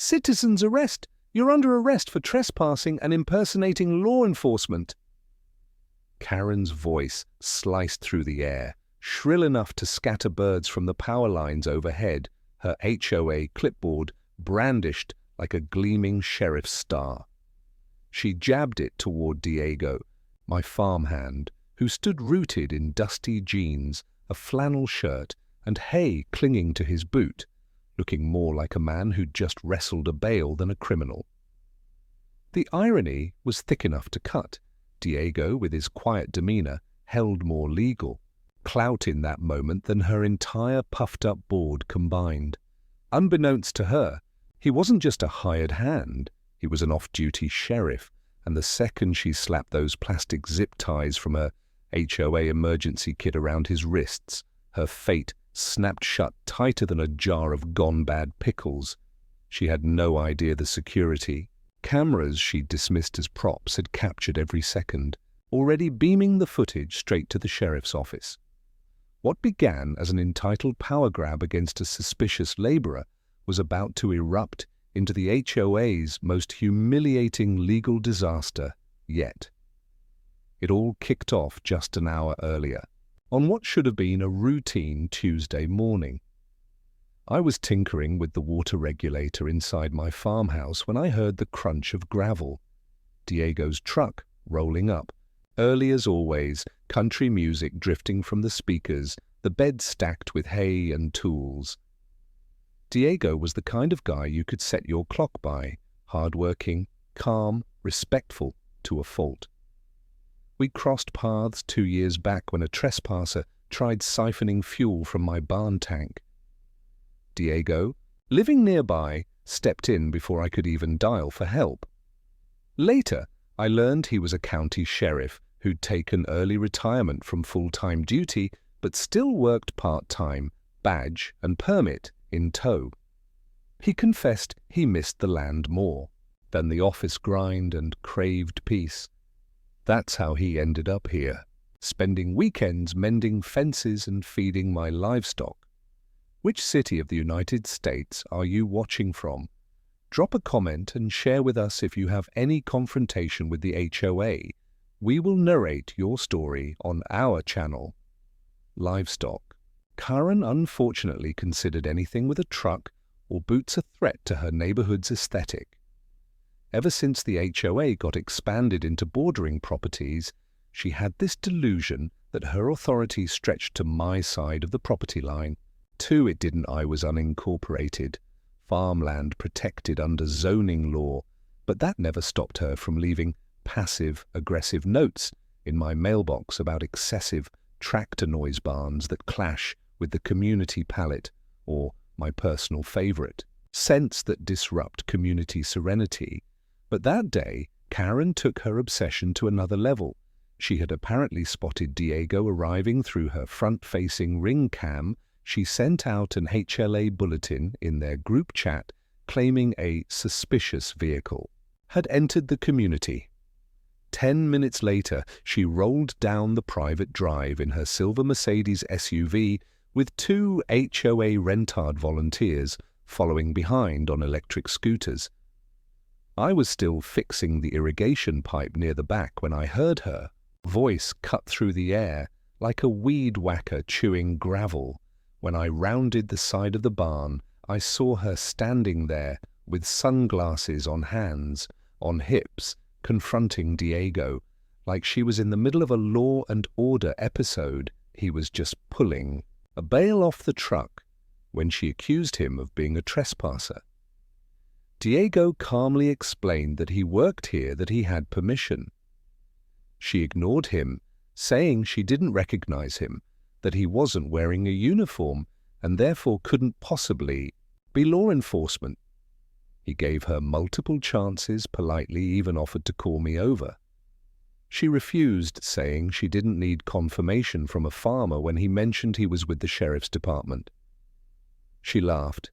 "Citizen's arrest! You're under arrest for trespassing and impersonating law enforcement." Karen's voice sliced through the air, shrill enough to scatter birds from the power lines overhead, her HOA clipboard brandished like a gleaming sheriff's star. She jabbed it toward Diego, my farmhand, who stood rooted in dusty jeans, a flannel shirt, and hay clinging to his boot, looking more like a man who'd just wrestled a bail than a criminal. The irony was thick enough to cut. Diego, with his quiet demeanor, held more legal clout in that moment than her entire puffed-up board combined. Unbeknownst to her, he wasn't just a hired hand, he was an off-duty sheriff, and the second she slapped those plastic zip ties from her HOA emergency kit around his wrists, her fate snapped shut tighter than a jar of gone-bad pickles. She had no idea the security. Cameras she'd dismissed as props had captured every second, already beaming the footage straight to the sheriff's office. What began as an entitled power grab against a suspicious laborer was about to erupt into the HOA's most humiliating legal disaster yet. It all kicked off just an hour earlier, on what should have been a routine Tuesday morning. I was tinkering with the water regulator inside my farmhouse when I heard the crunch of gravel. Diego's truck rolling up. Early as always, country music drifting from the speakers, the bed stacked with hay and tools. Diego was the kind of guy you could set your clock by, hard-working, calm, respectful to a fault. We crossed paths 2 years back when a trespasser tried siphoning fuel from my barn tank. Diego, living nearby, stepped in before I could even dial for help. Later, I learned he was a county sheriff who'd taken early retirement from full-time duty but still worked part-time, badge and permit in tow. He confessed he missed the land more than the office grind and craved peace. That's how he ended up here, spending weekends mending fences and feeding my livestock. Which city of the United States are you watching from? Drop a comment and share with us if you have any confrontation with the HOA. We will narrate your story on our channel. Livestock. Karen unfortunately considered anything with a truck or boots a threat to her neighborhood's aesthetic. Ever since the HOA got expanded into bordering properties, she had this delusion that her authority stretched to my side of the property line. Too, it didn't. I was unincorporated, farmland protected under zoning law, but that never stopped her from leaving passive-aggressive notes in my mailbox about excessive tractor noise barns that clash with the community palate, or my personal favorite, scents that disrupt community serenity. But that day, Karen took her obsession to another level. She had apparently spotted Diego arriving through her front-facing ring cam. She sent out an HLA bulletin in their group chat claiming a suspicious vehicle had entered the community. 10 minutes later, she rolled down the private drive in her silver Mercedes SUV with 2 HOA Rentard volunteers following behind on electric scooters. I was still fixing the irrigation pipe near the back when I heard her voice cut through the air like a weed whacker chewing gravel. When I rounded the side of the barn, I saw her standing there with sunglasses on hands, on hips, confronting Diego, like she was in the middle of a Law and Order episode he was just pulling a bail off the truck when she accused him of being a trespasser. Diego calmly explained that he worked here, that he had permission. She ignored him, saying she didn't recognize him, that he wasn't wearing a uniform and therefore couldn't possibly be law enforcement. He gave her multiple chances, politely even offered to call me over. She refused, saying she didn't need confirmation from a farmer when he mentioned he was with the sheriff's department. She laughed,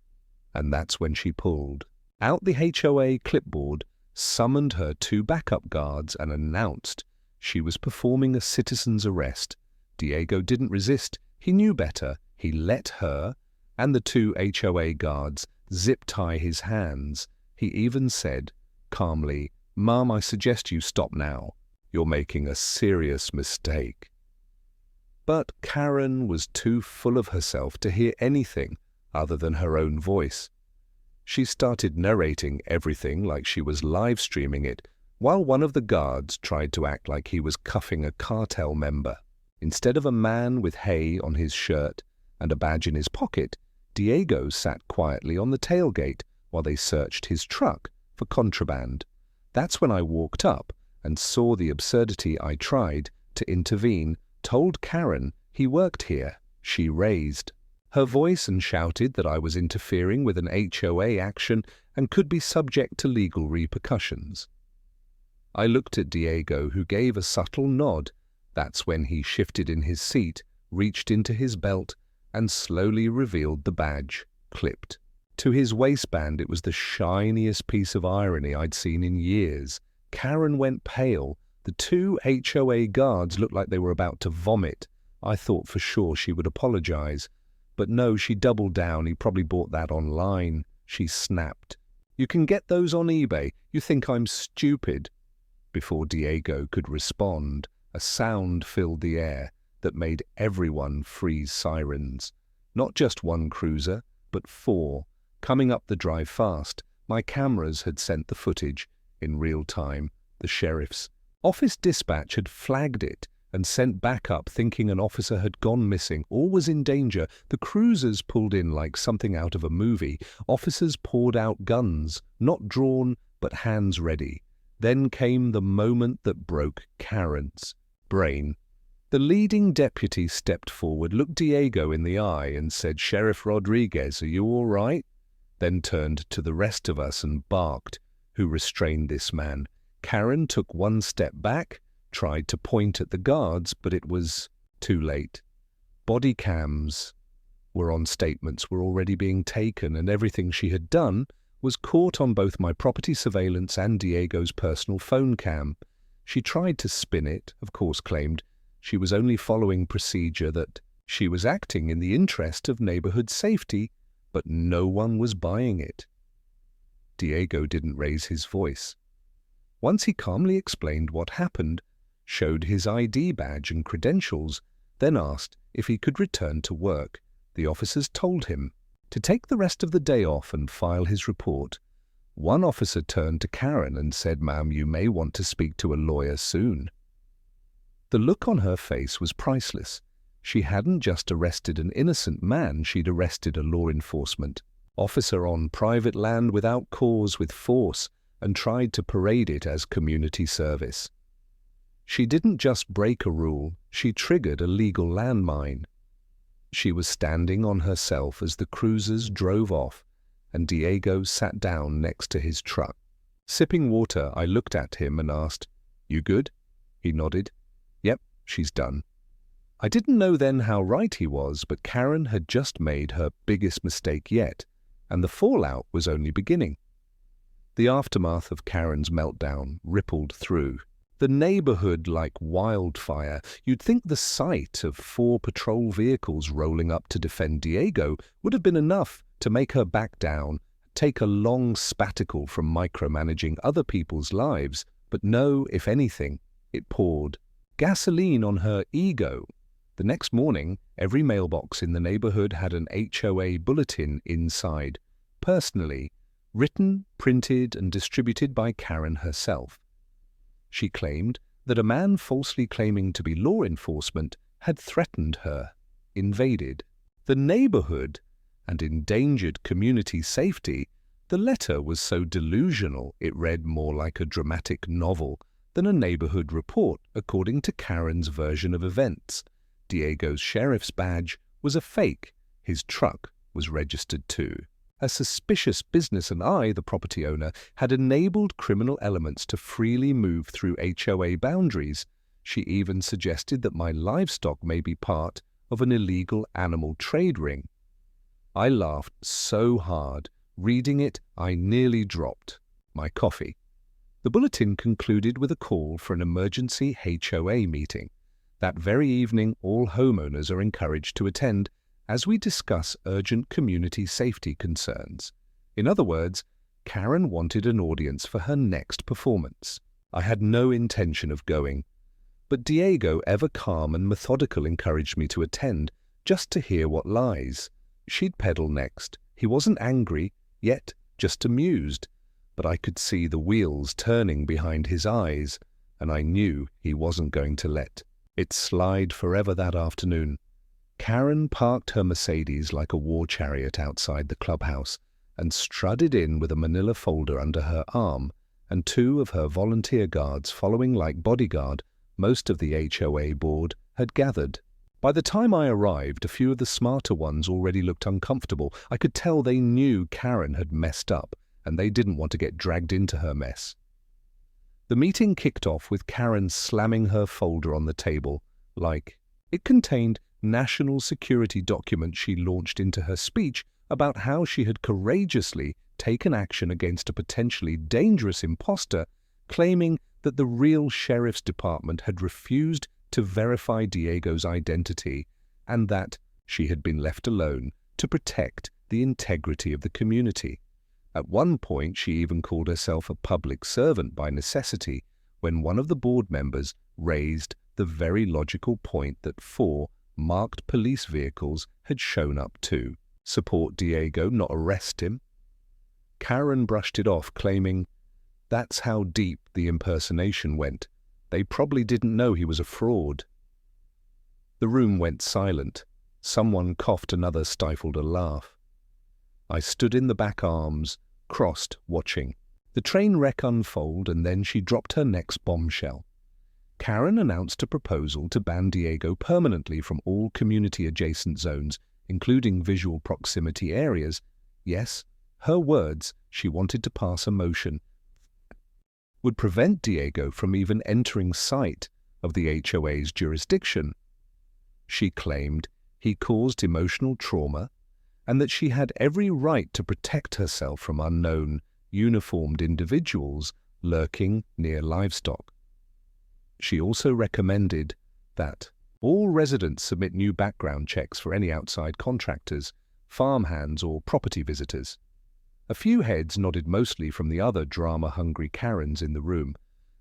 and that's when she pulled out the HOA clipboard, summoned her 2 backup guards, and announced she was performing a citizen's arrest. Diego didn't resist. He knew better. He let her and the 2 HOA guards zip-tie his hands He even said, calmly, "Ma'am, I suggest you stop now. You're making a serious mistake." But Karen was too full of herself to hear anything other than her own voice. She started narrating everything like she was live streaming it, while one of the guards tried to act like he was cuffing a cartel member. Instead of a man with hay on his shirt and a badge in his pocket, Diego sat quietly on the tailgate while they searched his truck for contraband. That's when I walked up and saw the absurdity. I tried to intervene, told Karen he worked here. She raised her voice and shouted that I was interfering with an HOA action and could be subject to legal repercussions. I looked at Diego, who gave a subtle nod. That's when he shifted in his seat, reached into his belt, and slowly revealed the badge, clipped to his waistband. It was the shiniest piece of irony I'd seen in years. Karen went pale. The two HOA guards looked like they were about to vomit. I thought for sure she would apologize. But no, she doubled down. "He probably bought that online," she snapped. "You can get those on eBay. You think I'm stupid?" Before Diego could respond, a sound filled the air that made everyone freeze sirens. Not just one cruiser, but 4, coming up the drive fast. My cameras had sent the footage in real time. The sheriff's office dispatch had flagged it and sent backup, thinking an officer had gone missing or was in danger. The cruisers pulled in like something out of a movie. Officers poured out guns, not drawn, but hands ready. Then came the moment that broke Karen's brain. The leading deputy stepped forward, looked Diego in the eye, and said, "Sheriff Rodriguez, are you all right?" Then turned to the rest of us and barked, "Who restrained this man?" Karen took one step back, tried to point at the guards, but it was too late. Body cams were on, statements were already being taken, and everything she had done was caught on both my property surveillance and Diego's personal phone cam. She tried to spin it, of course claimed she was only following procedure, that she was acting in the interest of neighborhood safety, but no one was buying it. Diego didn't raise his voice. Once he calmly explained what happened, showed his ID badge and credentials, then asked if he could return to work. The officers told him to take the rest of the day off and file his report. One officer turned to Karen and said, "Ma'am, you may want to speak to a lawyer soon." The look on her face was priceless. She hadn't just arrested an innocent man, she'd arrested a law enforcement officer on private land without cause, with force, and tried to parade it as community service. She didn't just break a rule, she triggered a legal landmine. She was standing on herself as the cruisers drove off, and Diego sat down next to his truck. Sipping water, I looked at him and asked, "You good?" He nodded. "Yep, she's done." I didn't know then how right he was, but Karen had just made her biggest mistake yet, and the fallout was only beginning. The aftermath of Karen's meltdown rippled through the neighborhood like wildfire. You'd think the sight of 4 patrol vehicles rolling up to defend Diego would have been enough to make her back down, take a long sabbatical from micromanaging other people's lives, but no, if anything, it poured gasoline on her ego. The next morning, every mailbox in the neighborhood had an HOA bulletin inside, personally written, printed, and distributed by Karen herself. She claimed that a man falsely claiming to be law enforcement had threatened her, invaded the neighborhood, and endangered community safety. The letter was so delusional it read more like a dramatic novel than a neighborhood report, according to Karen's version of events. Diego's sheriff's badge was a fake. His truck was registered too. A suspicious business, and I, the property owner, had enabled criminal elements to freely move through HOA boundaries. She even suggested that my livestock may be part of an illegal animal trade ring. I laughed so hard. Reading it, I nearly dropped my coffee. The bulletin concluded with a call for an emergency HOA meeting. That very evening, all homeowners are encouraged to attend, as we discuss urgent community safety concerns. In other words, Karen wanted an audience for her next performance. I had no intention of going, but Diego, ever calm and methodical, encouraged me to attend, just to hear what lies. She'd peddle next. He wasn't angry, yet just amused, but I could see the wheels turning behind his eyes, and I knew he wasn't going to let it slide forever that afternoon. Karen parked her Mercedes like a war chariot outside the clubhouse and strutted in with a manila folder under her arm and 2 of her volunteer guards following like bodyguard. Most of the HOA board had gathered. By the time I arrived, a few of the smarter ones already looked uncomfortable. I could tell they knew Karen had messed up, and they didn't want to get dragged into her mess. The meeting kicked off with Karen slamming her folder on the table, like it contained national security documents she launched into her speech about how she had courageously taken action against a potentially dangerous imposter, claiming that the real sheriff's department had refused to verify Diego's identity and that she had been left alone to protect the integrity of the community. At one point, she even called herself a public servant by necessity when one of the board members raised the very logical point that 4 marked police vehicles had shown up to support Diego, not arrest him. Karen brushed it off, claiming, "That's how deep the impersonation went. They probably didn't know he was a fraud." The room went silent. Someone coughed, another stifled a laugh. I stood in the back, arms crossed, watching the train wreck unfold, and then she dropped her next bombshell. Karen announced a proposal to ban Diego permanently from all community-adjacent zones, including visual proximity areas. Yes, her words, she wanted to pass a motion would prevent Diego from even entering sight of the HOA's jurisdiction. She claimed he caused emotional trauma and that she had every right to protect herself from unknown, uniformed individuals lurking near livestock. She also recommended that all residents submit new background checks for any outside contractors, farmhands, or property visitors. A few heads nodded, mostly from the other drama-hungry Karens in the room,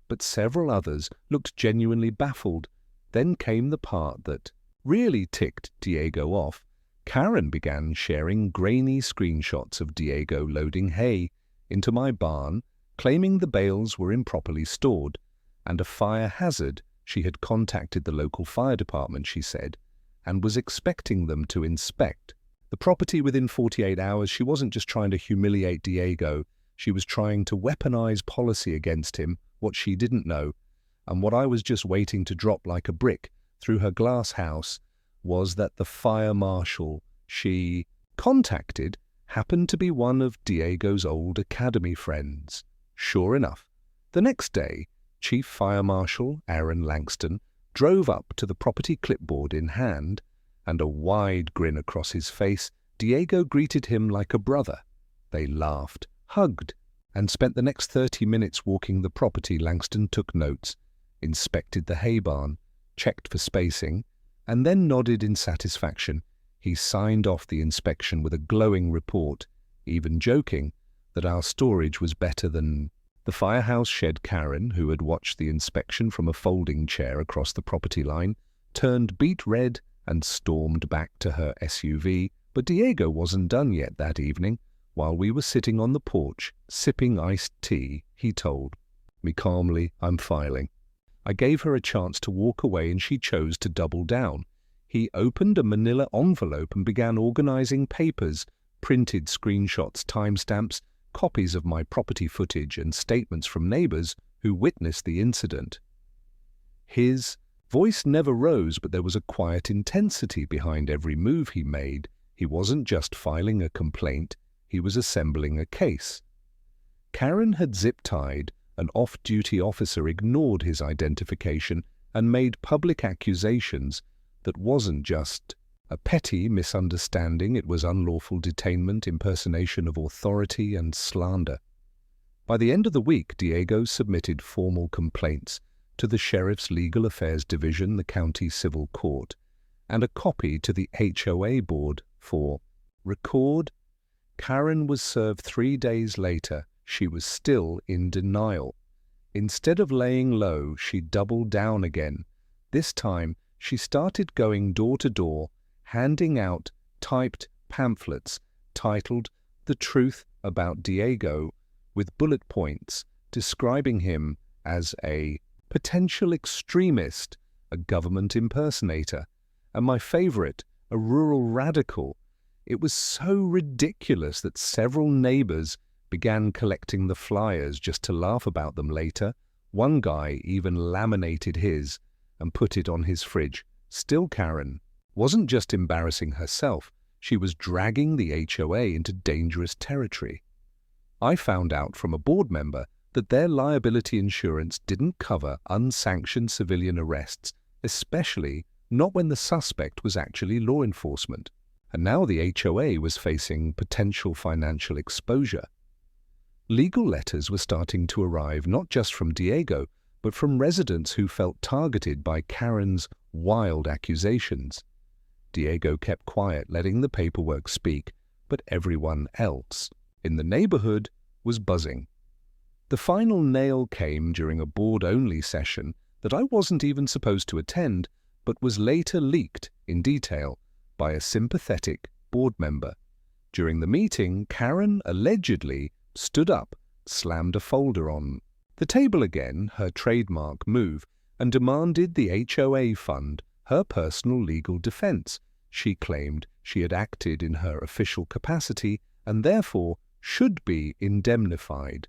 but several others looked genuinely baffled. Then came the part that really ticked Diego off. Karen began sharing grainy screenshots of Diego loading hay into my barn, claiming the bales were improperly stored, and a fire hazard. She had contacted the local fire department, she said, and was expecting them to inspect the property within 48 hours. She wasn't just trying to humiliate Diego, she was trying to weaponize policy against him, what she didn't know. And what I was just waiting to drop like a brick through her glass house was that the fire marshal she contacted happened to be one of Diego's old academy friends. Sure enough, the next day, Chief Fire Marshal Aaron Langston drove up to the property, clipboard in hand, and a wide grin across his face. Diego greeted him like a brother. They laughed, hugged, and spent the next 30 minutes walking the property. Langston took notes, inspected the hay barn, checked for spacing, and then nodded in satisfaction. He signed off the inspection with a glowing report, even joking that our storage was better than the firehouse shed. Karen, who had watched the inspection from a folding chair across the property line, turned beet red and stormed back to her SUV. But Diego wasn't done yet that evening. While we were sitting on the porch, sipping iced tea, he told me calmly, "I'm filing." I gave her a chance to walk away, and she chose to double down. He opened a manila envelope and began organizing papers, printed screenshots, timestamps, copies of my property footage, and statements from neighbors who witnessed the incident. His voice never rose, but there was a quiet intensity behind every move he made. He wasn't just filing a complaint, he was assembling a case. Karen had zip-tied. An off-duty officer ignored his identification and made public accusations that wasn't just a petty misunderstanding, it was unlawful detainment, impersonation of authority, and slander. By the end of the week, Diego submitted formal complaints to the Sheriff's Legal Affairs Division, the County Civil Court, and a copy to the HOA Board for record. Karen was served 3 days later. she was still in denial. Instead of laying low, she doubled down again. This time, she started going door to door, handing out typed pamphlets titled "The Truth About Diego," with bullet points describing him as a potential extremist, a government impersonator, and my favorite, a rural radical. It was so ridiculous that several neighbors began collecting the flyers just to laugh about them later. One guy even laminated his and put it on his fridge. Still, Karen wasn't just embarrassing herself, she was dragging the HOA into dangerous territory. I found out from a board member that their liability insurance didn't cover unsanctioned civilian arrests, especially not when the suspect was actually law enforcement. And now the HOA was facing potential financial exposure. Legal letters were starting to arrive not just from Diego, but from residents who felt targeted by Karen's wild accusations. Diego kept quiet, letting the paperwork speak, but everyone else in the neighborhood was buzzing. The final nail came during a board-only session that I wasn't even supposed to attend, but was later leaked in detail by a sympathetic board member. During the meeting, Karen allegedly stood up, slammed a folder on the table again, her trademark move, and demanded the HOA fund her personal legal defense. She claimed she had acted in her official capacity and therefore should be indemnified.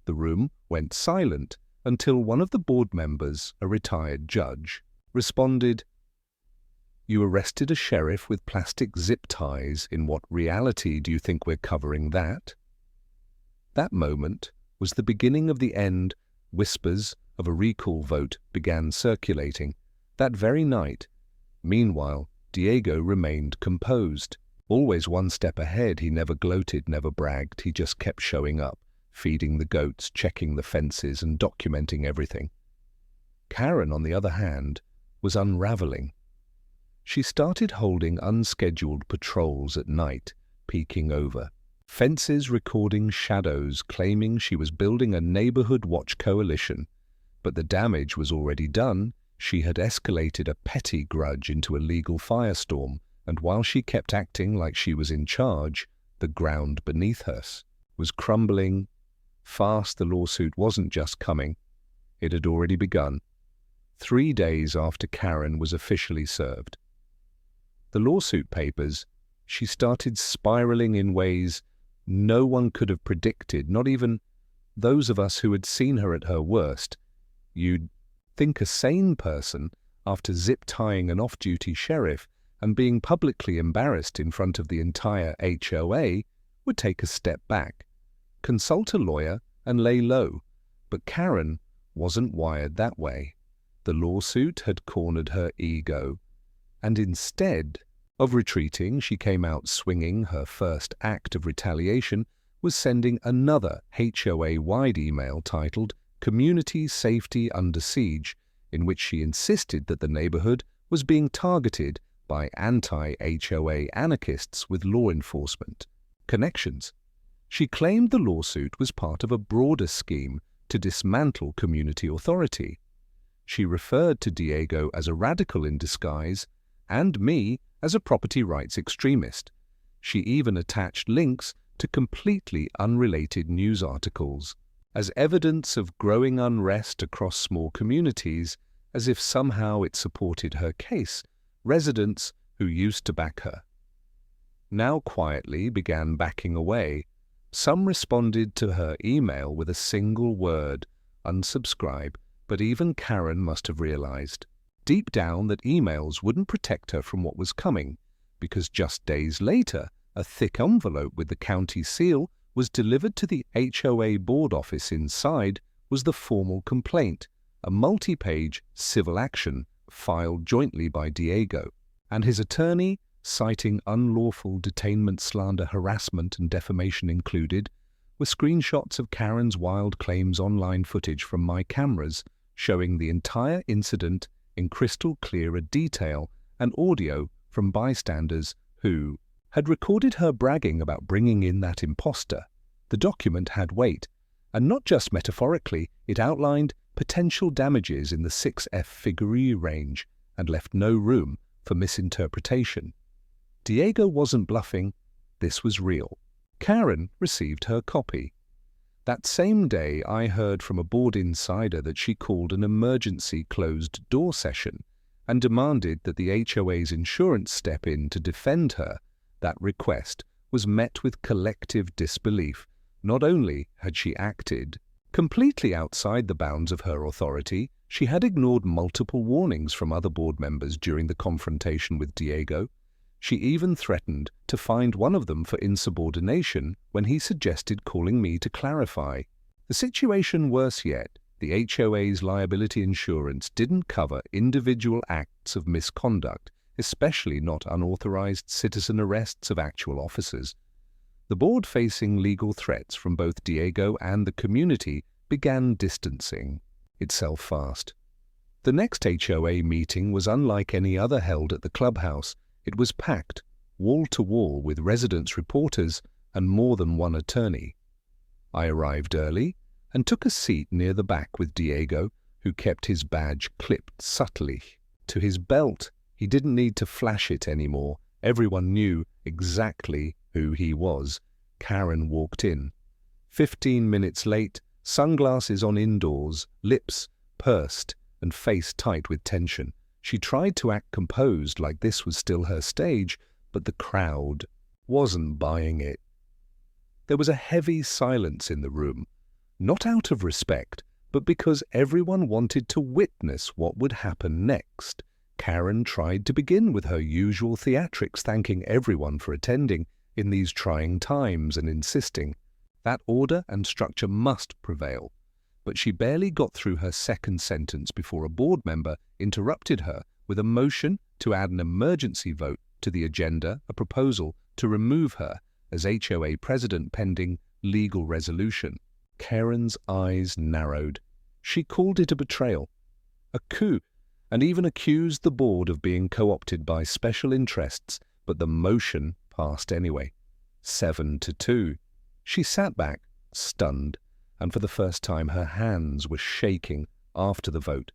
The room went silent until one of the board members, a retired judge, responded, "You arrested a sheriff with plastic zip ties. In what reality do you think we're covering that?" That moment was the beginning of the end. Whispers of a recall vote began circulating that very night. Meanwhile, Diego remained composed. Always one step ahead, he never gloated, never bragged. He just kept showing up, feeding the goats, checking the fences, and documenting everything. Karen, on the other hand, was unraveling. She started holding unscheduled patrols at night, peeking over fences, recording shadows, claiming she was building a neighborhood watch coalition. But the damage was already done. She had escalated a petty grudge into a legal firestorm, and while she kept acting like she was in charge, the ground beneath her was crumbling fast. The lawsuit wasn't just coming, it had already begun. 3 days after Karen was officially served. The lawsuit papers, she started spiraling in ways no one could have predicted, not even those of us who had seen her at her worst. You'd think a sane person, after zip-tying an off-duty sheriff and being publicly embarrassed in front of the entire HOA, would take a step back, consult a lawyer and lay low. But Karen wasn't wired that way. The lawsuit had cornered her ego, and instead of retreating, she came out swinging. Her first act of retaliation was sending another HOA-wide email titled "Community Safety Under Siege," in which she insisted that the neighborhood was being targeted by anti-HOA anarchists with law enforcement connections. She claimed the lawsuit was part of a broader scheme to dismantle community authority. She referred to Diego as a radical in disguise and me as a property rights extremist. She even attached links to completely unrelated news articles as evidence of growing unrest across small communities, as if somehow it supported her case. Residents who used to back her now quietly began backing away. Some responded to her email with a single word, unsubscribe, but even Karen must have realized deep down that emails wouldn't protect her from what was coming, because just days later, a thick envelope with the county seal was delivered to the HOA board office. Inside was the formal complaint, a multi-page civil action filed jointly by Diego and his attorney, citing unlawful detainment, slander, harassment, and defamation. Included were screenshots of Karen's wild claims, online footage from my cameras showing the entire incident in crystal clear detail, and audio from bystanders who had recorded her bragging about bringing in that imposter. The document had weight, And not just metaphorically, it outlined potential damages in the 6F figure range and left no room for misinterpretation. Diego wasn't bluffing, this was real. Karen received her copy. That same day, I heard from a board insider that she called an emergency closed-door session and demanded that the HOA's insurance step in to defend her. That request was met with collective disbelief. Not only had she acted completely outside the bounds of her authority, she had ignored multiple warnings from other board members during the confrontation with Diego. She even threatened to find one of them for insubordination when he suggested calling me to clarify. The situation worse yet, the HOA's liability insurance didn't cover individual acts of misconduct, especially not unauthorized citizen arrests of actual officers. The board, facing legal threats from both Diego and the community, began distancing itself fast. The next HOA meeting was unlike any other held at the clubhouse. It was packed, wall to wall, with residents, reporters, and more than one attorney. I arrived early and took a seat near the back with Diego, who kept his badge clipped subtly to his belt. He didn't need to flash it anymore. Everyone knew exactly who he was. Karen walked in. 15 minutes late, sunglasses on indoors, lips pursed and face tight with tension. She tried to act composed, like this was still her stage, but the crowd wasn't buying it. There was a heavy silence in the room, not out of respect, but because everyone wanted to witness what would happen next. Karen tried to begin with her usual theatrics, thanking everyone for attending in these trying times and insisting that order and structure must prevail. But she barely got through her second sentence before a board member interrupted her with a motion to add an emergency vote to the agenda, a proposal to remove her as HOA president pending legal resolution. Karen's eyes narrowed. She called it a betrayal, a coup, and even accused the board of being co-opted by special interests, but the motion passed anyway. 7-2. She sat back, stunned, and for the first time her hands were shaking after the vote.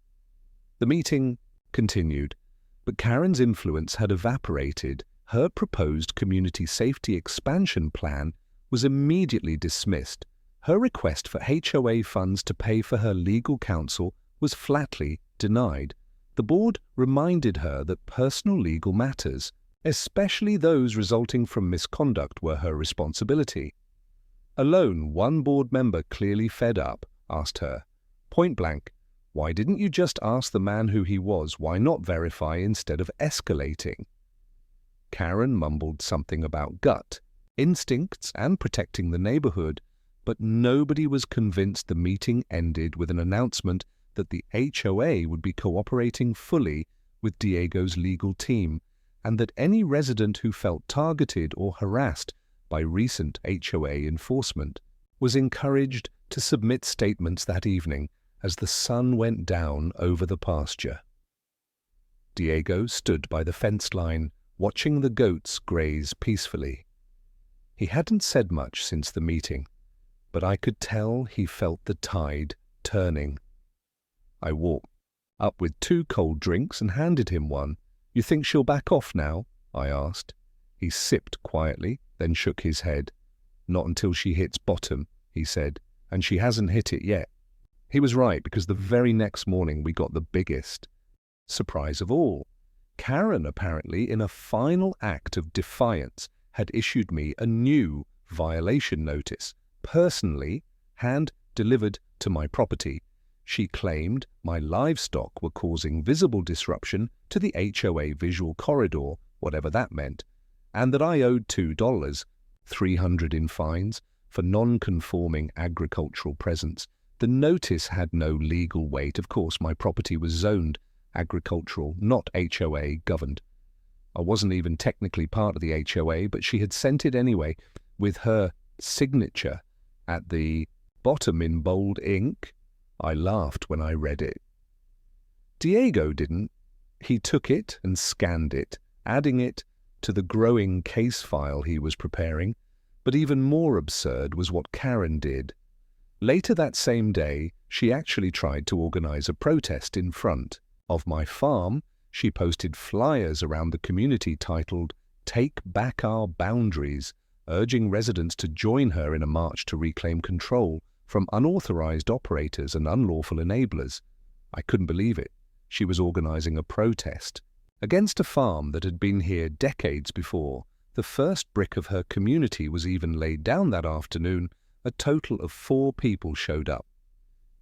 The meeting continued, but Karen's influence had evaporated. Her proposed community safety expansion plan was immediately dismissed. Her request for HOA funds to pay for her legal counsel was flatly denied. The board reminded her that personal legal matters, especially those resulting from misconduct, were her responsibility. Alone, one board member, clearly fed up, asked her, point blank, "Why didn't you just ask the man who he was? Why not verify instead of escalating?" Karen mumbled something about gut, instincts, and protecting the neighborhood, but nobody was convinced. The meeting ended with an announcement that the HOA would be cooperating fully with Diego's legal team, and that any resident who felt targeted or harassed by recent HOA enforcement was encouraged to submit statements that evening as the sun went down over the pasture. Diego stood by the fence line, watching the goats graze peacefully. He hadn't said much since the meeting, but I could tell he felt the tide turning. I walked up with 2 cold drinks and handed him one. "You think she'll back off now?" I asked. He sipped quietly, then shook his head. "Not until she hits bottom," he said, "and she hasn't hit it yet." He was right, because the very next morning we got the biggest surprise of all. Karen, apparently in a final act of defiance, had issued me a new violation notice, personally hand-delivered to my property. She claimed my livestock were causing visible disruption to the HOA visual corridor, whatever that meant, and that I owed $2, $300 in fines for non-conforming agricultural presence. The notice had no legal weight. Of course, my property was zoned agricultural, not HOA governed. I wasn't even technically part of the HOA, but she had sent it anyway, with her signature at the bottom in bold ink. I laughed when I read it. Diego didn't. He took it and scanned it, adding it to the growing case file he was preparing. But even more absurd was what Karen did. Later that same day, she actually tried to organize a protest in front of my farm. She posted flyers around the community titled, "Take Back Our Boundaries," urging residents to join her in a march to reclaim control from unauthorized operators and unlawful enablers. I couldn't believe it. She was organizing a protest against a farm that had been here decades before. The first brick of her community was even laid down that afternoon. A total of 4 people showed up.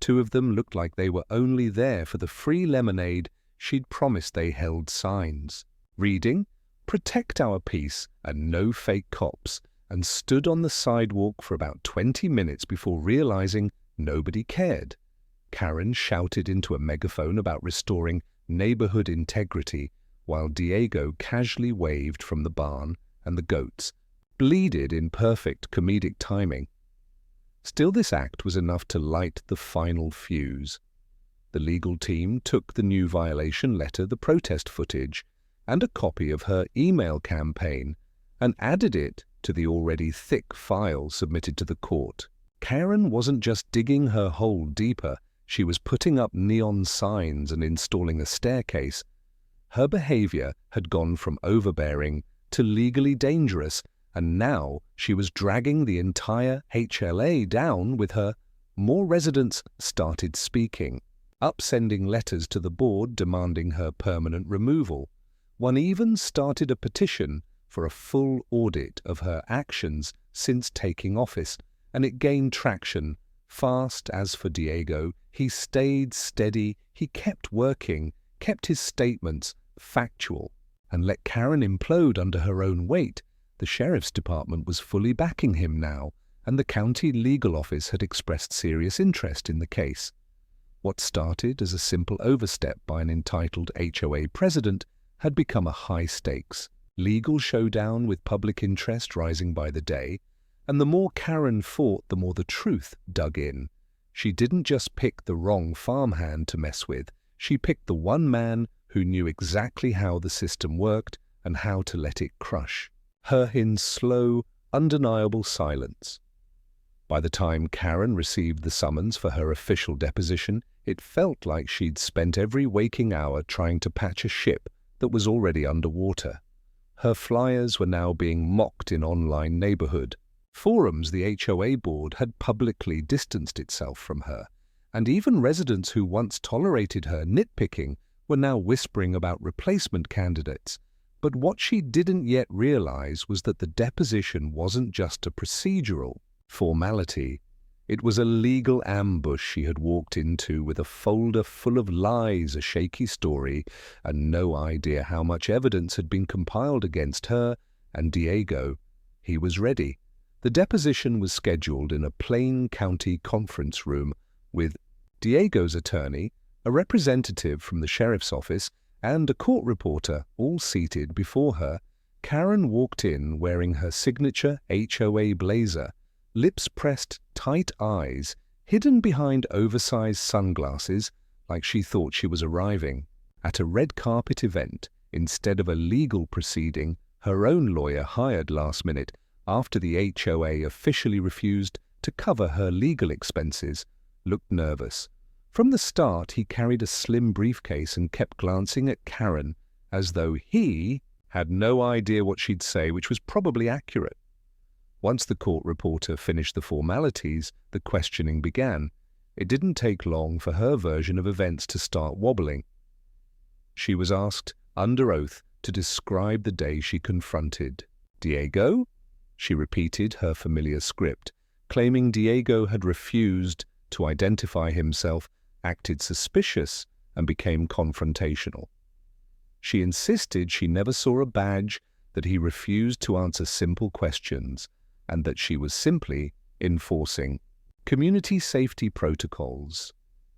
2 of them looked like they were only there for the free lemonade she'd promised. They held signs reading, "Protect our peace and no fake cops," and stood on the sidewalk for about 20 minutes before realizing nobody cared. Karen shouted into a megaphone about restoring neighborhood integrity, while Diego casually waved from the barn, and the goats bleated in perfect comedic timing. Still, this act was enough to light the final fuse. The legal team took the new violation letter, the protest footage, and a copy of her email campaign, and added it to the already thick file submitted to the court. Karen wasn't just digging her hole deeper, she was putting up neon signs and installing a staircase. Her behavior had gone from overbearing to legally dangerous, and now she was dragging the entire HLA down with her. More residents started speaking, upsending letters to the board demanding her permanent removal. One even started a petition for a full audit of her actions since taking office, and it gained traction fast. As for Diego, he stayed steady, he kept working, kept his statements factual, and let Karen implode under her own weight. The sheriff's department was fully backing him now, and the county legal office had expressed serious interest in the case. What started as a simple overstep by an entitled HOA president had become a high-stakes legal showdown with public interest rising by the day, and the more Karen fought, the more the truth dug in. She didn't just pick the wrong farmhand to mess with, she picked the one man who knew exactly how the system worked and how to let it crush her in slow, undeniable silence. By the time Karen received the summons for her official deposition, it felt like she'd spent every waking hour trying to patch a ship that was already underwater. Her flyers were now being mocked in online neighborhood forums. The HOA board had publicly distanced itself from her, and even residents who once tolerated her nitpicking were now whispering about replacement candidates. But what she didn't yet realize was that the deposition wasn't just a procedural formality. It was a legal ambush she had walked into with a folder full of lies, a shaky story, and no idea how much evidence had been compiled against her and Diego. He was ready. The deposition was scheduled in a Plain County conference room with Diego's attorney, a representative from the sheriff's office, and a court reporter, all seated before her. Karen walked in wearing her signature HOA blazer, lips pressed, tight eyes hidden behind oversized sunglasses, like she thought she was arriving at a red carpet event instead of a legal proceeding her own lawyer hired last minute after the HOA officially refused to cover her legal expenses. Looked nervous. From the start, he carried a slim briefcase and kept glancing at Karen as though he had no idea what she'd say, which was probably accurate. Once the court reporter finished the formalities, the questioning began. It didn't take long for her version of events to start wobbling. She was asked, under oath, to describe the day she confronted Diego. She repeated her familiar script, claiming Diego had refused to identify himself, acted suspicious, and became confrontational. She insisted she never saw a badge, that he refused to answer simple questions, and that she was simply enforcing community safety protocols.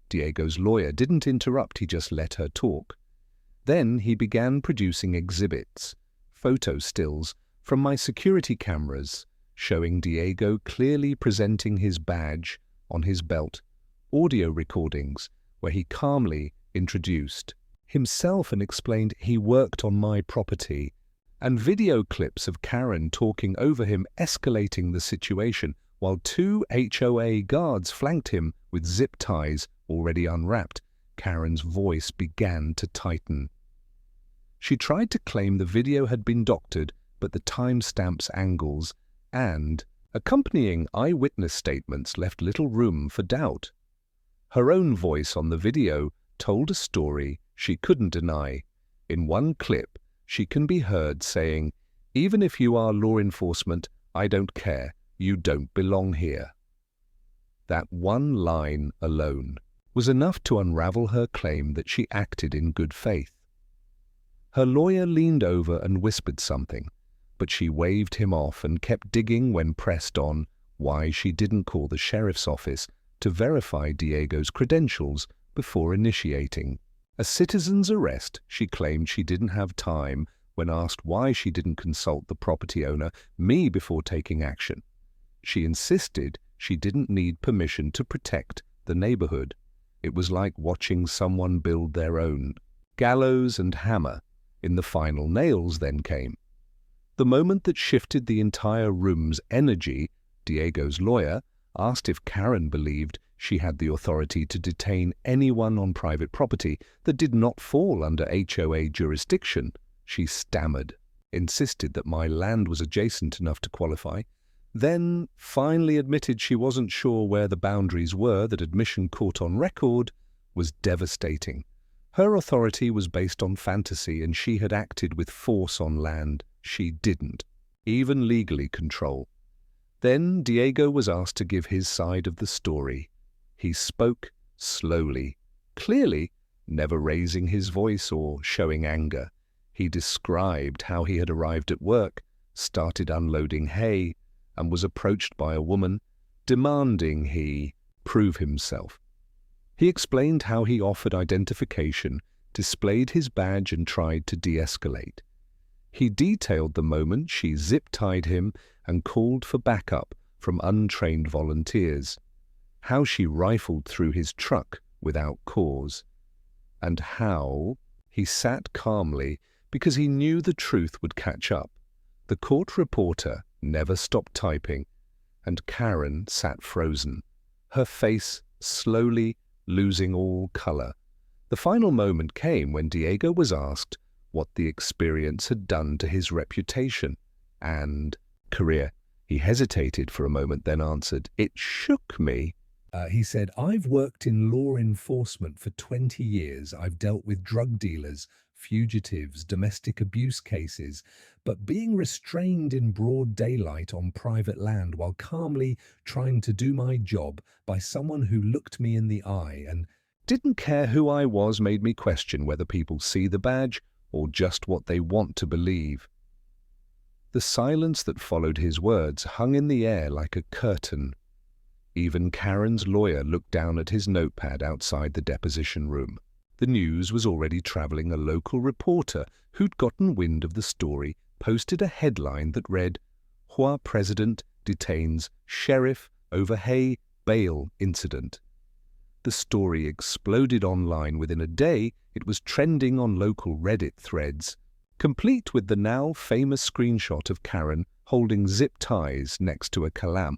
Diego's lawyer didn't interrupt, he just let her talk. Then he began producing exhibits, photo stills from my security cameras, showing Diego clearly presenting his badge on his belt, audio recordings where he calmly introduced himself and explained he worked on my property, and video clips of Karen talking over him, escalating the situation While two HOA guards flanked him with zip ties already unwrapped, Karen's voice began to tighten. She tried to claim the video had been doctored, but the timestamps, angles, and accompanying eyewitness statements left little room for doubt. Her own voice on the video told a story she couldn't deny. In one clip, she can be heard saying, "Even if you are law enforcement, I don't care. You don't belong here." That one line alone was enough to unravel her claim that she acted in good faith. Her lawyer leaned over and whispered something, but she waved him off and kept digging when pressed on why she didn't call the sheriff's office to verify Diego's credentials before initiating a citizen's arrest. She claimed she didn't have time when asked why she didn't consult the property owner, me, before taking action. She insisted she didn't need permission to protect the neighborhood. It was like watching someone build their own gallows and hammer. In the final nails then came. The moment that shifted the entire room's energy, Diego's lawyer asked if Karen believed she had the authority to detain anyone on private property that did not fall under HOA jurisdiction. She stammered, insisted that my land was adjacent enough to qualify, then finally admitted she wasn't sure where the boundaries were. That admission, caught on record, was devastating. Her authority was based on fantasy, and she had acted with force on land she didn't even legally control. Then Diego was asked to give his side of the story. He spoke slowly, clearly, never raising his voice or showing anger. He described how he had arrived at work, started unloading hay, and was approached by a woman, demanding he prove himself. He explained how he offered identification, displayed his badge, and tried to de-escalate. He detailed the moment she zip-tied him and called for backup from untrained volunteers, how she rifled through his truck without cause, and how he sat calmly because he knew the truth would catch up. The court reporter never stopped typing, and Karen sat frozen, her face slowly losing all color. The final moment came when Diego was asked what the experience had done to his reputation and career. He hesitated for a moment, then answered, "It shook me." He said, "I've worked in law enforcement for 20 years. I've dealt with drug dealers, fugitives, domestic abuse cases, but being restrained in broad daylight on private land while calmly trying to do my job by someone who looked me in the eye and didn't care who I was made me question whether people see the badge or just what they want to believe." The silence that followed his words hung in the air like a curtain. Even Karen's lawyer looked down at his notepad outside the deposition room. The news was already traveling. A local reporter who'd gotten wind of the story posted a headline that read, "HOA President Detains Sheriff Over Hay Bail Incident." The story exploded online within a day. It was trending on local Reddit threads, complete with the now famous screenshot of Karen holding zip ties next to a calam.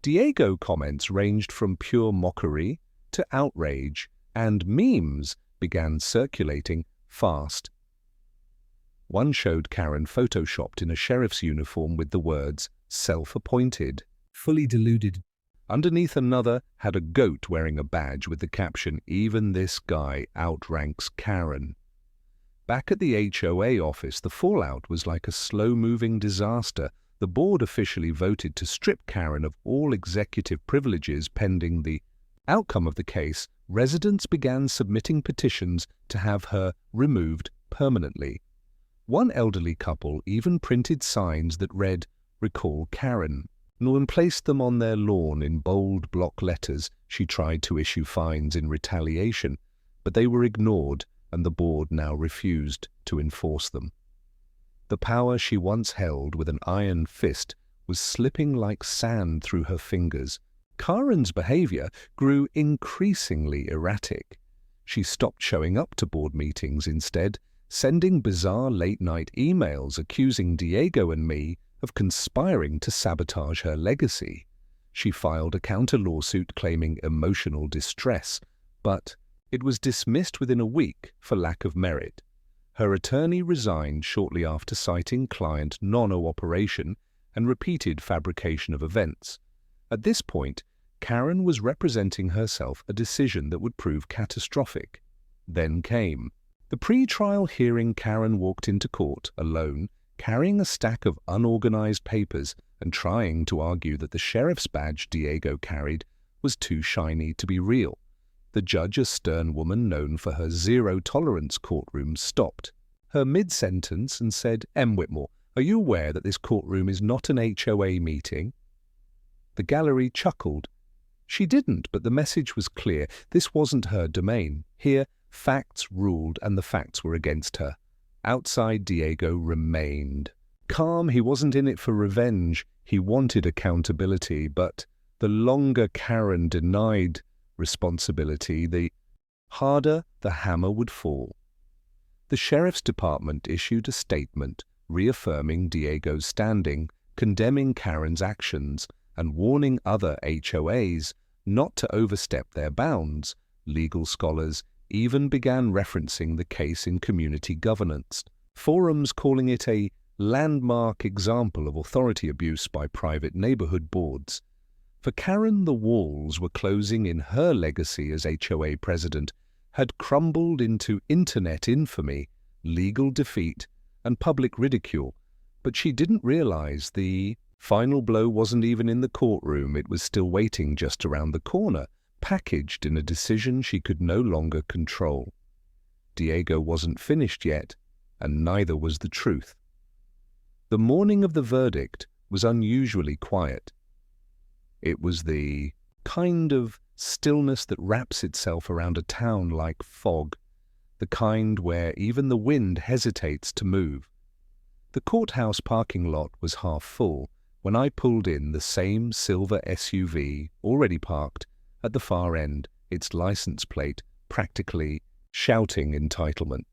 Diego comments ranged from pure mockery to outrage, and memes began circulating fast. One showed Karen photoshopped in a sheriff's uniform with the words, "Self-appointed, fully deluded." Underneath, another had a goat wearing a badge with the caption, "Even this guy outranks Karen." Back at the HOA office, the fallout was like a slow-moving disaster. The board officially voted to strip Karen of all executive privileges pending the outcome of the case. Residents began submitting petitions to have her removed permanently. One elderly couple even printed signs that read, "Recall Karen," and placed them on their lawn in bold block letters. She tried to issue fines in retaliation, but they were ignored, and the board now refused to enforce them. The power she once held with an iron fist was slipping like sand through her fingers. Karen's behavior grew increasingly erratic. She stopped showing up to board meetings, instead sending bizarre late-night emails accusing Diego and me of conspiring to sabotage her legacy. She filed a counter-lawsuit claiming emotional distress, but it was dismissed within a week for lack of merit. Her attorney resigned shortly after, citing client non-cooperation and repeated fabrication of events. At this point, Karen was representing herself a decision that would prove catastrophic. Then came the pre-trial hearing. Karen walked into court alone, carrying a stack of unorganized papers and trying to argue that the sheriff's badge Diego carried was too shiny to be real. The judge, a stern woman known for her zero-tolerance courtroom, stopped her mid-sentence and said, "M. Whitmore, are you aware that this courtroom is not an HOA meeting?" The gallery chuckled. She didn't, but the message was clear. This wasn't her domain. Here, facts ruled, and the facts were against her. Outside, Diego remained calm. He wasn't in it for revenge. He wanted accountability, but the longer Karen denied responsibility, the harder the hammer would fall. The sheriff's department issued a statement reaffirming Diego's standing, condemning Karen's actions, and warning other HOAs not to overstep their bounds. Legal scholars even began referencing the case in community governance, forums calling it a landmark example of authority abuse by private neighborhood boards. For Karen, the walls were closing in. Her legacy as HOA president had crumbled into internet infamy, legal defeat, and public ridicule. But she didn't realize the final blow wasn't even in the courtroom. It was still waiting just around the corner, packaged in a decision she could no longer control. Diego wasn't finished yet, and neither was the truth. The morning of the verdict was unusually quiet. It was the kind of stillness that wraps itself around a town like fog, the kind where even the wind hesitates to move. The courthouse parking lot was half full when I pulled in, the same silver SUV already parked at the far end, its license plate practically shouting entitlement.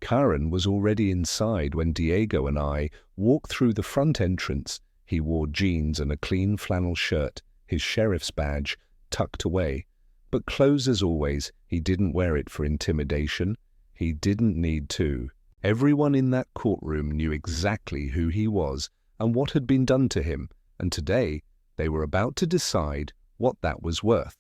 Karen was already inside when Diego and I walked through the front entrance. He wore jeans and a clean flannel shirt, his sheriff's badge tucked away. But clothes as always, he didn't wear it for intimidation. He didn't need to. Everyone in that courtroom knew exactly who he was and what had been done to him, and today they were about to decide what that was worth.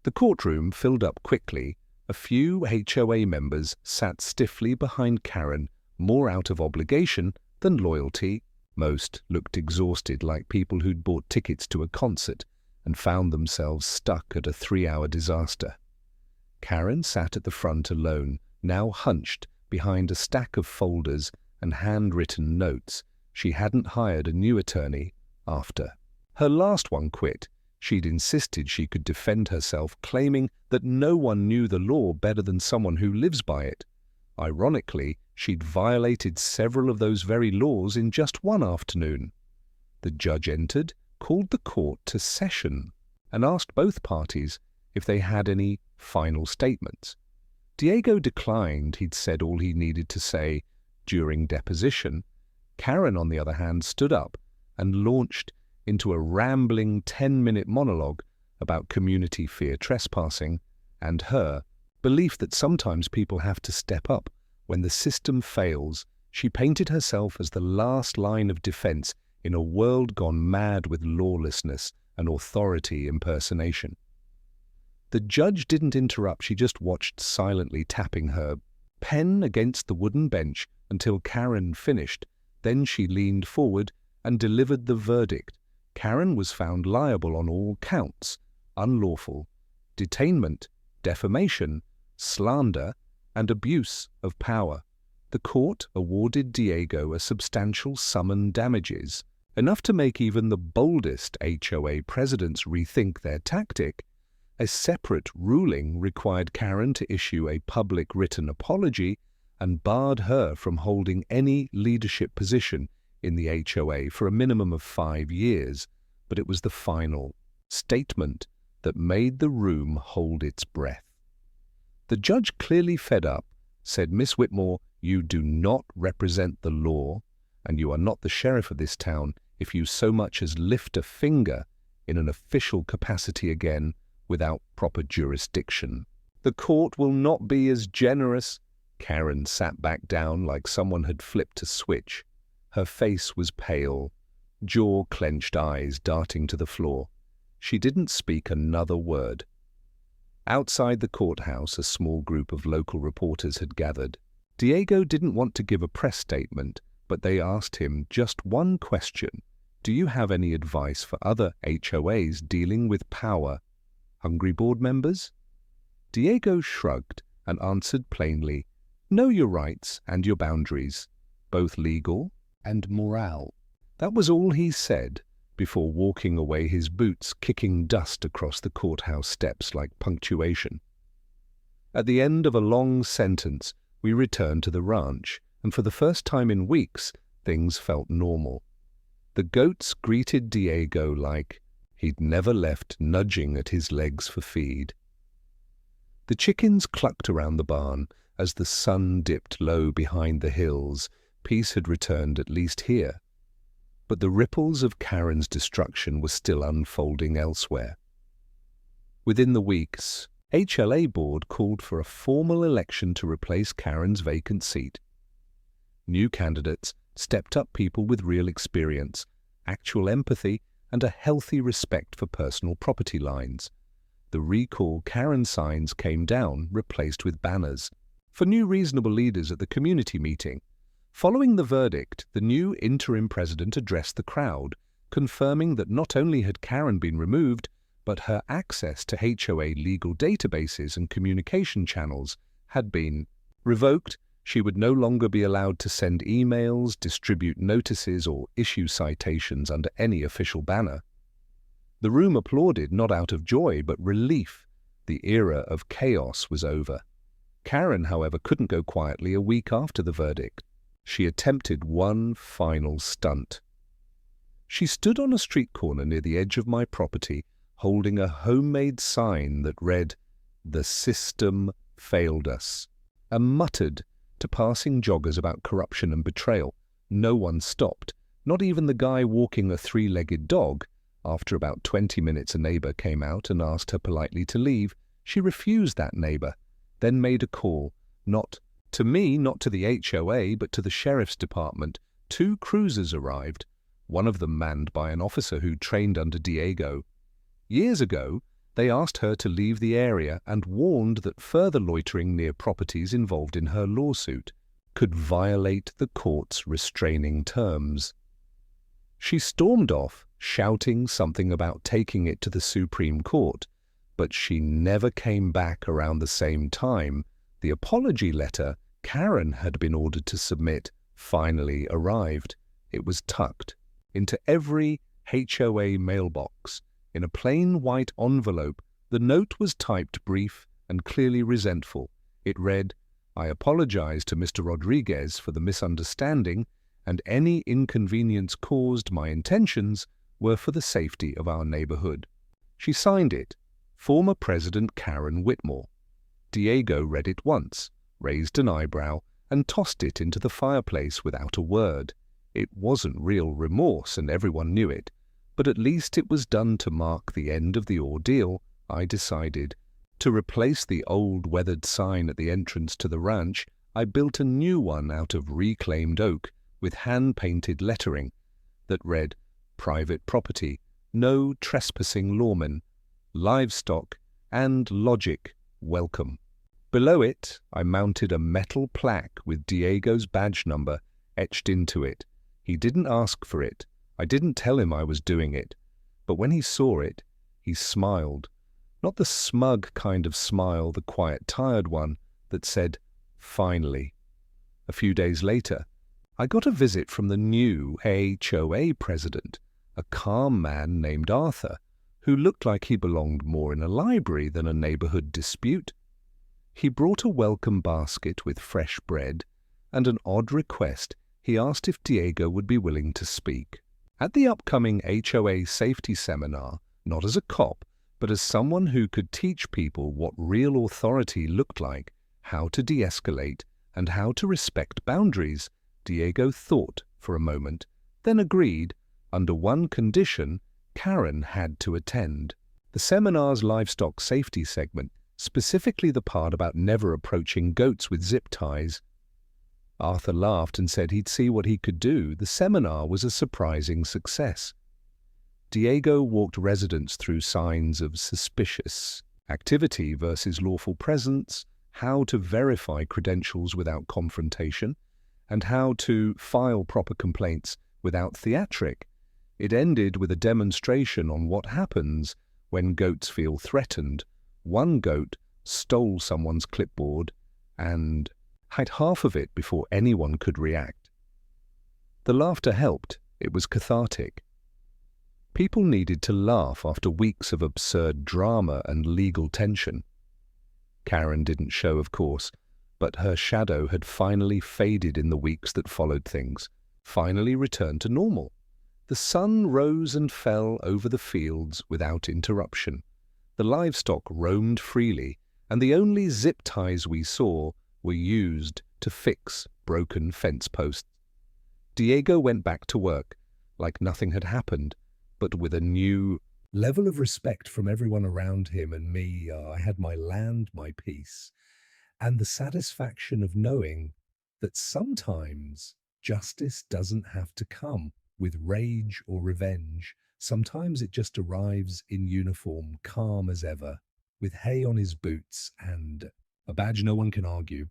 The courtroom filled up quickly. A few HOA members sat stiffly behind Karen, more out of obligation than loyalty. Most looked exhausted, like people who'd bought tickets to a concert and found themselves stuck at a 3-hour disaster. Karen sat at the front alone, now hunched behind a stack of folders and handwritten notes. She hadn't hired a new attorney after her last one quit. She'd insisted she could defend herself, claiming that no one knew the law better than someone who lives by it. Ironically, she'd violated several of those very laws in just one afternoon. The judge entered, called the court to session, and asked both parties if they had any final statements. Diego declined. He'd said all he needed to say during deposition. Karen, on the other hand, stood up and launched into a rambling 10-minute monologue about community fear trespassing and her belief that sometimes people have to step up when the system fails. She painted herself as the last line of defense in a world gone mad with lawlessness and authority impersonation. The judge didn't interrupt. She just watched silently, tapping her pen against the wooden bench until Karen finished. Then she leaned forward and delivered the verdict. Karen was found liable on all counts: unlawful detainment, defamation, slander, and abuse of power. The court awarded Diego a substantial sum in damages, enough to make even the boldest HOA presidents rethink their tactic. A separate ruling required Karen to issue a public written apology and barred her from holding any leadership position in the HOA for a minimum of 5 years. But it was the final statement that made the room hold its breath. The judge, clearly fed up, said, "Miss Whitmore, you do not represent the law, and you are not the sheriff of this town. if you so much as lift a finger in an official capacity again without proper jurisdiction. The court will not be as generous. Karen sat back down like someone had flipped a switch. Her face was pale, jaw-clenched eyes darting to the floor. She didn't speak another word. Outside the courthouse, a small group of local reporters had gathered. Diego didn't want to give a press statement, but they asked him just one question. Do you have any advice for other HOAs dealing with power? Hungry board members? Diego shrugged and answered plainly, know your rights and your boundaries, both legal and moral. That was all he said, before walking away, his boots kicking dust across the courthouse steps like punctuation. At the end of a long sentence, we returned to the ranch, and for the first time in weeks, things felt normal. The goats greeted Diego like he'd never left nudging at his legs for feed. The chickens clucked around the barn as the sun dipped low behind the hills. Peace had returned, at least here. But the ripples of Karen's destruction were still unfolding elsewhere. Within the weeks, HLA board called for a formal election to replace Karen's vacant seat. New candidates stepped up, people with real experience, actual empathy, and a healthy respect for personal property lines. The recall Karen signs came down, replaced with banners, for new reasonable leaders at the community meeting. Following the verdict, the new interim president addressed the crowd, confirming that not only had Karen been removed, but her access to HOA legal databases and communication channels had been revoked. She would no longer be allowed to send emails, distribute notices, or issue citations under any official banner. The room applauded, not out of joy, but relief. The era of chaos was over. Karen, however, couldn't go quietly a week after the verdict. She attempted one final stunt. She stood on a street corner near the edge of my property, holding a homemade sign that read, "The system failed us," and muttered to passing joggers about corruption and betrayal. No one stopped, not even the guy walking a three-legged dog. After about 20 minutes, a neighbor came out and asked her politely to leave. She refused that neighbor, then made a call, not to me, not to the HOA, but to the sheriff's department. 2 cruisers arrived, one of them manned by an officer who trained under Diego. Years ago, they asked her to leave the area and warned that further loitering near properties involved in her lawsuit could violate the court's restraining terms. She stormed off, shouting something about taking it to the Supreme Court, but she never came back around the same time. The apology letter Karen had been ordered to submit finally arrived. It was tucked into every HOA mailbox. In a plain white envelope, the note was typed brief and clearly resentful. It read, "I apologize to Mr. Rodriguez for the misunderstanding, and any inconvenience caused. My intentions were for the safety of our neighborhood." She signed it, former President Karen Whitmore. Diego read it once, raised an eyebrow, and tossed it into the fireplace without a word. It wasn't real remorse, and everyone knew it, but at least it was done to mark the end of the ordeal. I decided to replace the old weathered sign at the entrance to the ranch. I built a new one out of reclaimed oak with hand-painted lettering that read, "Private property, no trespassing lawmen, livestock, and logic, welcome." Below it, I mounted a metal plaque with Diego's badge number etched into it. He didn't ask for it. I didn't tell him I was doing it. But when he saw it, he smiled. Not the smug kind of smile, the quiet, tired one that said, "Finally." A few days later, I got a visit from the new HOA president, a calm man named Arthur, who looked like he belonged more in a library than a neighborhood dispute. He brought a welcome basket with fresh bread and an odd request. He asked if Diego would be willing to speak at the upcoming HOA safety seminar, not as a cop, but as someone who could teach people what real authority looked like, how to de-escalate, and how to respect boundaries. Diego thought for a moment, then agreed, Under one condition, Karen had to attend. The seminar's livestock safety segment, specifically the part about never approaching goats with zip ties. Arthur laughed and said he'd see what he could do. The seminar was a surprising success. Diego walked residents through signs of suspicious activity versus lawful presence, how to verify credentials without confrontation, and how to file proper complaints without theatric. It ended with a demonstration on what happens when goats feel threatened. One goat stole someone's clipboard and hid half of it before anyone could react. The laughter helped. It was cathartic. People needed to laugh after weeks of absurd drama and legal tension. Karen didn't show, of course, but her shadow had finally faded in the weeks that followed. Things finally returned to normal. The sun rose and fell over the fields without interruption. The livestock roamed freely, and the only zip ties we saw were used to fix broken fence posts. Diego went back to work, like nothing had happened, but with a new level of respect from everyone around him and me. I had my land, my peace, and the satisfaction of knowing that sometimes justice doesn't have to come with rage or revenge. Sometimes it just arrives in uniform, calm as ever, with hay on his boots and a badge no one can argue.